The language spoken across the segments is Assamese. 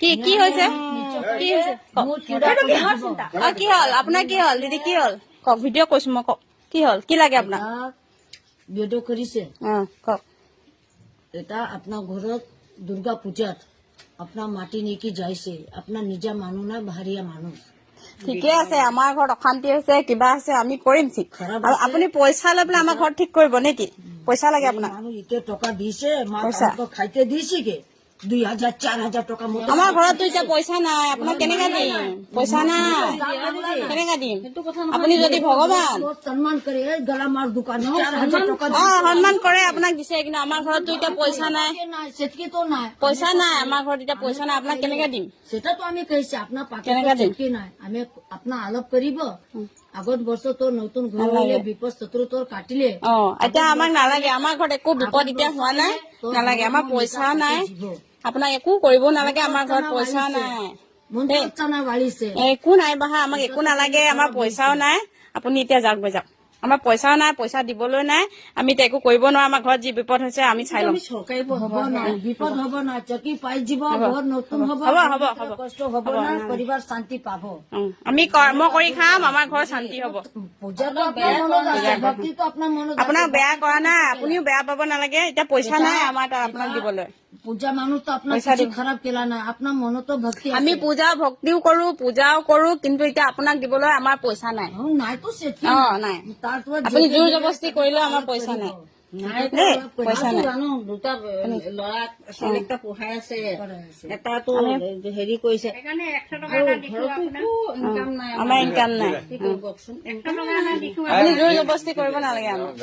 কি কি হৈছে কি হৈছে কি হল আপোনাৰ কি হল দিদি কি হল কওক ভিডিঅ' কৈছো মই কওক কি হল কি লাগে আপোনাক ভিডিঅ' কৰিছে কওক এটা আপোনাৰ ঘৰত দুৰ্গা পূজাত আপোনাৰ মাটি নেকি যাইছে আপোনাৰ নিজা মানুহ নাই বাহিৰীয়া মানুহ ঠিকে আছে আমাৰ ঘৰত অশান্তি হৈছে কিবা আছে আমি কৰিম ঠিক আৰু আপুনি পইচা লৈ পেলাই আমাৰ ঘৰত ঠিক কৰিব নেকি পইচা লাগে আপোনাক মানুহ এতিয়া টকা দিছে খাইতে দিছে কে 2000 4000 টকা আমাৰ ঘৰততো এতিয়া পইচা নাই আপোনাক কেনেকে দিম পইচা নাই কেনেকে দিম আপুনি যদি ভগৱান সন্মান কৰে গলা মাৰ দোকান 4000 টকা সন্মান কৰে আপোনাক দিছে কিন্তু আমাৰ ঘৰততো এতিয়া পইচা নাই সেতকি তো নাই পইচা নাই আমাৰ ঘৰত এতিয়া পইচা নাই আপোনাক কেনেকে দিম সেটা তো আমি কৈছে আপোনাৰ পাকেটত সেতকি নাই আমি আপোনাৰ আলাপ কৰিব আগত বছৰ তোৰ নতুন ঘৰ হলে বিপদ শত্ৰু তোৰ কাটিলে এতিয়া আমাক নালাগে আমাৰ ঘৰত একো বিপদ এতিয়া হোৱা নাই নালাগে আমাৰ পইচা নাই আপোনাক একো কৰিব নালাগে আমাৰ ঘৰত পইচা নাই একো নাই বাহা আমাক একো নালাগে আমাৰ পইচাও নাই আপুনি এতিয়া যাওক গৈ যাওক আমাৰ পইচাও নাই পইচা দিবলৈ নাই আমি এতিয়া একো কৰিব নোৱাৰো আমাৰ ঘৰত যি বিপদ হৈছে আমি চাই ল'ম বিপদ হব না চকী পাই যাব ঘৰ নতুন হব হ'ব কষ্ট হব না পৰিবাৰ শান্তি পাব আমি কৰ্ম কৰি খাম আমাৰ ঘৰ শান্তি হব আপোনাক বেয়া কৰা নাই আপুনিও বেয়া পাব নালাগে এতিয়া পইচা নাই আমাৰ তাত আপোনাক দিবলৈ পূজা মানুহ তো আপোনাৰ খাৰাপ কেলা নাই আপোনাৰ মনতো ভক্তি আমি পূজা ভক্তিও পূজাও কৰো কিন্তু এতিয়া আপোনাক দিবলৈ আমাৰ পইচা নাই নাই তো নাই আপুনি জোৰ জবস্তি কৰিলেও আমাৰ পইচা নাই পইচা নাই জানো দুটা ল'ৰা ছোৱালীটা পঢ়াই আছে এটাতো হেৰি কৰিছে আমাৰ ইনকাম নাই আপুনি জোৰ জবস্তি কৰিব নালাগে আমাক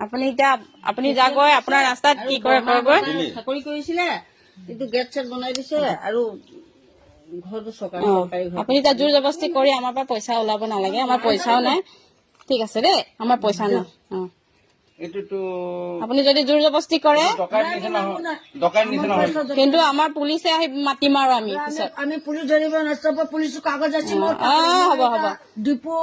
আপুনি এতিয়া আপুনি যাগৈ আপোনাৰ ৰাস্তাত কি কৰে কৰগৈ চাকৰি কৰিছিলে কিন্তু গেট চেট বনাই দিছে আৰু ঘৰটো চৰকাৰী আপুনি এতিয়া জোৰ জবস্তি কৰি আমাৰ পৰা পইচা ওলাব নালাগে আমাৰ পইচাও নাই ঠিক আছে দেই আমাৰ পইচা নাই আপুনি যদি জোৰ জবস্তি কৰে কিন্তু আমাৰ পুলিচে আহি মাতিম আৰু আমি পিছত আমি পুলিচ ধৰিব নষ্ট পুলিচ কাগজ আছে হ'ব হ'ব ডিপো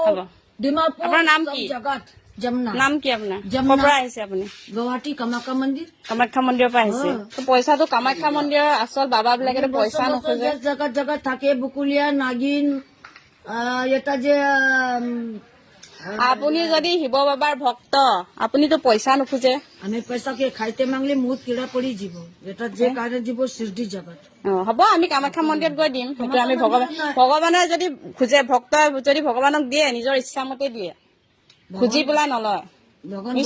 ডিমাপুৰ আপোনাৰ নাম কি জগত যমুনা নাম কি আপোনাৰ ক'ৰ পৰা আহিছে আপুনি গুৱাহাটী কামাখ্যা মন্দিৰ পৰা আহিছে পইচাটো কামাখ্যা মন্দিৰৰ আচল বাবা বিলাকে পইচা নোখোজে জগত জগত থাকে বুকুলীয়া নাগিন এটা যে আপুনি যদি শিৱ বাবাৰ ভক্ত আপুনিতো পইচা নোখোজে আমি পইচাকে খাইতে মাংলে মুহূৰ্ত কিৰা পৰি যাব এটা যে কাৰণে যাব সৃষ্টি জগত হ'ব আমি কামাখ্যা মন্দিৰত গৈ দিম সেইটো আমি ভগৱানে যদি খোজে ভক্ত যদি ভগৱানক দিয়ে নিজৰ ইচ্ছামতে দিয়ে খুজি পেলাই নলয়